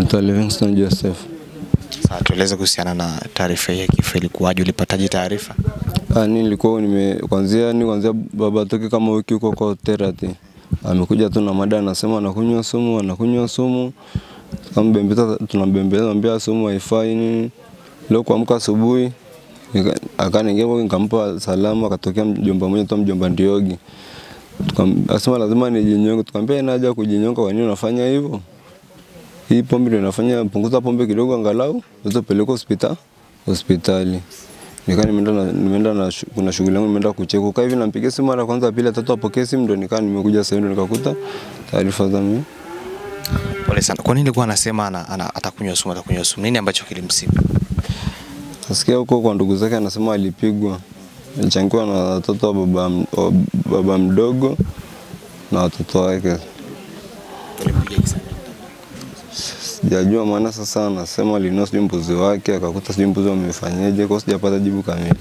Naitwa Livingstone Joseph. Sasa tueleze kuhusiana na taarifa hii ya kifo, ilikuwaje, ulipataje taarifa? Nilikuwa kuanzia baba toki kama wiki huko kwa therapy. Amekuja tu na mada anasema anakunywa sumu. Tunambembeleza ambia sumu haifai nini. Leo kuamka asubuhi akaningia nikampa salama, akatokea mjomba mmoja tu, mjomba Ndiogi. Akasema lazima nijinyonge. Tukamwambia ina haja kujinyonga, kwa nini unafanya hivyo? Hii pombe ndio inafanya, punguza pombe kidogo angalau uzopeleke hospitali. Nimeenda na kuna shughuli yangu, nimeenda kucheka. Kwa hivi nampigia simu mara kwanza, pili, tatu apokee simu, ndio nimekuja sasa, ndio nikakuta taarifa za mimi. Pole sana. Kwa nini alikuwa anasema atakunywa sumu? Nini ambacho kilimsibu? Nasikia huko kwa ndugu zake anasema alipigwa. Alichangiwa na watoto wa baba mdogo na watoto wake. Sijajua maana sasa anasema alinoa mbuzi wake, akakuta mbuzi wamefanyaje, kwa sijapata jibu kamili.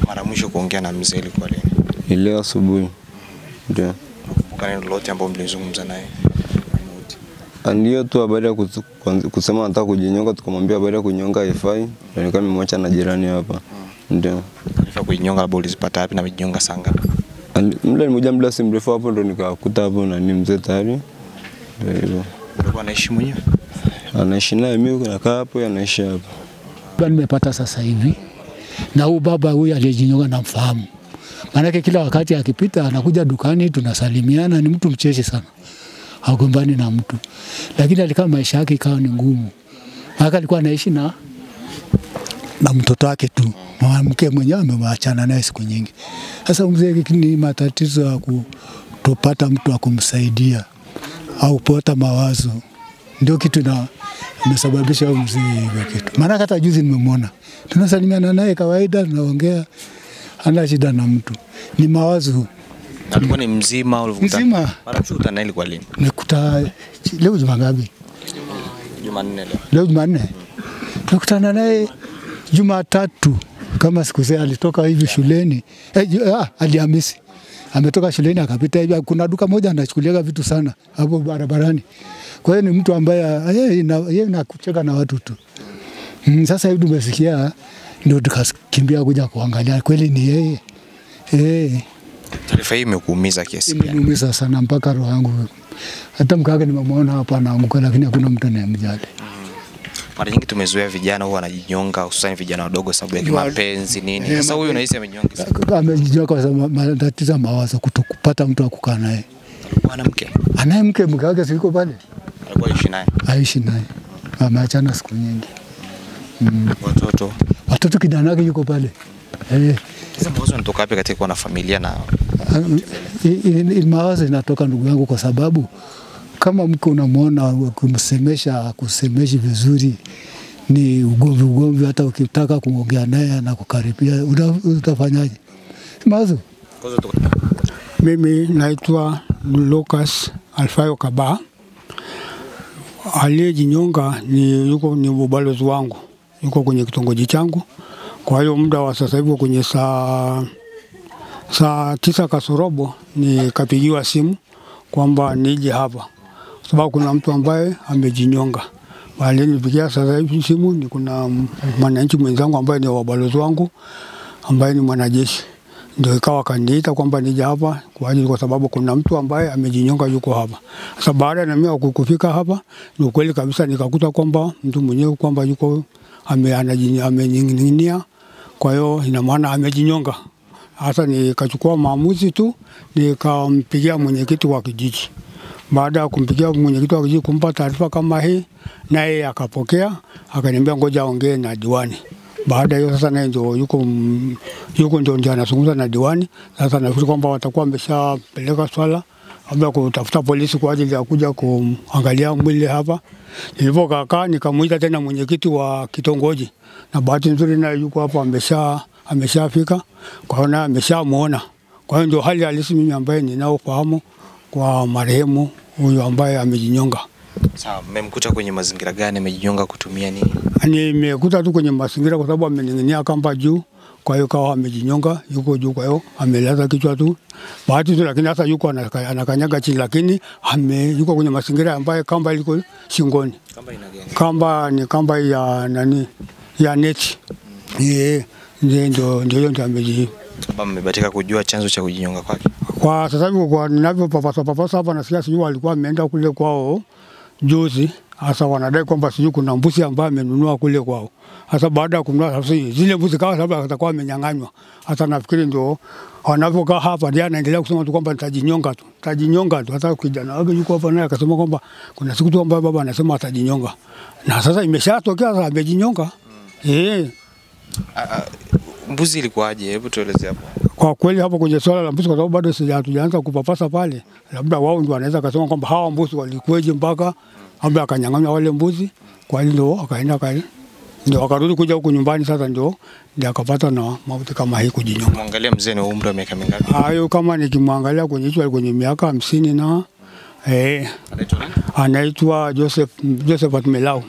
Mara mwisho kuongea na mzee ilikuwa lini? Leo asubuhi. Ndio. Kwa nini lolote ambao mlizungumza naye? Ndio tu baada ya kusema anataka kujinyonga, tukamwambia baada ya kunyonga haifai, ndio nikamwacha na jirani hapa. Ndio. Taarifa kujinyonga labda ulizipata wapi na kujinyonga sanga? Muda si mrefu hapo ndo nikakuta hapo na ni mzee tayari. Ndio hivyo. Ulikuwa anaishi mwenyewe? Anaishi naye, mimi nakaa hapo, anaishi hapo. Bado nimepata sasa hivi. Na huyu baba huyu aliyejinyonga namfahamu. Maana kila wakati akipita anakuja dukani tunasalimiana, ni mtu mcheshi sana. Hagombani na mtu. Lakini alikaa maisha yake ikawa ni ngumu. Maana alikuwa anaishi na mtoto wake tu. Mke mwenyewe amemwachana naye siku nyingi. Sasa mzee ni matatizo ya kutopata mtu wa kumsaidia au kupata mawazo. Ndio kitu imesababisha huyo mzee hivyo kitu. Maana hata juzi nimemwona. Tunasalimiana naye kawaida, tunaongea, hana shida na mtu. Ni mawazo. Alikuwa ni mzima ulivuta? Mzima. Mara mshuta naye ilikuwa lini? Nikuta leo Jumangapi? Jumanne leo. Leo Jumanne. Tukutana naye Jumatatu kama sikosea, alitoka hivi shuleni. Alhamisi. Ametoka shuleni akapita hivi, kuna duka moja anachukulia vitu sana hapo barabarani. Kwa hiyo ni mtu ambaye yeye anakucheka na watu tu. Sasa hivi tumesikia ndio tukakimbia kuja kuangalia kweli ni yeye. Taarifa hii imekuumiza kiasi gani? Imeumiza sana mpaka roho yangu. Hata mkaka nimemwona hapa anaanguka, lakini hakuna mtu anayemjali. Mara nyingi tumezoea vijana huwa wanajinyonga, hususan vijana wadogo sababu ya kimapenzi nini. Sasa huyu unahisi amenyonga? Amejinyonga kwa sababu matatizo ya mawazo, kutokupata mtu wa kukaa naye. Alikuwa ana mke? Anaye mke, mke wake siko pale. Alikuwa aishi naye? Aishi naye. Ameachana siku nyingi. Watoto kijana wake yuko pale. Hizo mawazo yanatoka wapi katika kuwa na familia na mawazo inatoka ndugu yangu, kwa sababu kama mke unamwona kusemeshi vizuri, ni ugomvi, hata ukitaka kuongea naye na kukaribia utafanyaje? Mawazo. Mimi naitwa Lucas Alfayo Kaba. Aliyejinyonga ni ubalozi wangu. Yuko kwenye kitongoji changu. Kwa hiyo muda wa sasa hivi kwenye saa 9 kasorobo nikapigiwa simu kwamba nije hapa, sababu kuna mtu ambaye amejinyonga. Alinipigia sasa hivi simu, ni kuna mwananchi mwenzangu ambaye ni wabalozi wangu ambaye ni mwanajeshi, ndio ikawa kaniita kwamba nije hapa kwa sababu kuna mtu ambaye amejinyonga yuko hapa. Sasa baada na mimi kufika hapa, ni kweli kabisa nikakuta kwamba mtu mwenyewe kwamba yuko amening'inia. Kwa hiyo ina maana amejinyonga. Hasa nikachukua maamuzi tu, nikampigia mwenyekiti wa kijiji. Baada ya kumpigia mwenyekiti wa kijiji kumpa taarifa kama hii, naye akapokea, akaniambia ngoja aongee na diwani. Baada hiyo sasa naye ndio yuko ndio anazungumza na diwani. Sasa nafikiri kwamba watakuwa wameshapeleka swala labda kutafuta polisi kwa ajili ya kuja kuangalia mwili hapa. Nilipokaa nikamuita tena mwenyekiti wa kitongoji, na bahati nzuri naye yuko hapa, ameshafika. Kwa hiyo ameshamuona. Kwa hiyo ndio hali halisi mimi ambaye ninaofahamu kwa marehemu huyu ambaye amejinyonga. Sawa, mmemkuta kwenye mazingira gani, amejinyonga kutumia nini? Nimekuta tu kwenye mazingira kwa sababu amening'inia kamba juu. Kwa hiyo kawa amejinyonga, yuko juu, kwa hiyo amelaza kichwa tu. Bahati tu, lakini hata yuko anakanyaga chini, lakini yuko kwenye mazingira ambayo kamba iliko shingoni. Kamba ina gani? Kamba ni kamba ya nani? Ya neti. Ndio ameji. Baba, mmebatika kujua chanzo cha kujinyonga kwake? Kwa sasa hivi kwa ninavyopapasa hapa nasikia sijui alikuwa ameenda kule kwao juzi. Hasa wanadai kwamba sijui kuna mbuzi ambaye amenunua kule kwao. Hasa baada ya kununua sasa zile mbuzi kawa sababu atakuwa amenyang'anywa. Hata nafikiri ndio wanavyokaa hapa ndio anaendelea kusema tu kwamba nitajinyonga tu. Hata kijana wake yuko hapa naye akasema kwamba kuna siku tu ambayo baba anasema atajinyonga. Na sasa imeshatokea, sasa amejinyonga. Mbuzi ilikuwaje? Hebu tueleze hapo. Kwa kweli hapo kwenye swala la mbuzi, kwa sababu bado hatujaanza kupapasa pale, labda wao ndio wanaweza kusema kwamba hawa mbuzi walikuweje mpaka labda akanyang'anywa wale mbuzi. Kwa hiyo akaenda ndio akarudi kuja huku nyumbani. Sasa ndio akapata na mauti kama hii, kujinyonga. Muangalia mzee ni umri wa miaka mingapi? Hayo kama nikimwangalia kwenye hicho kwenye miaka 50 na anaitwa Joseph Melau.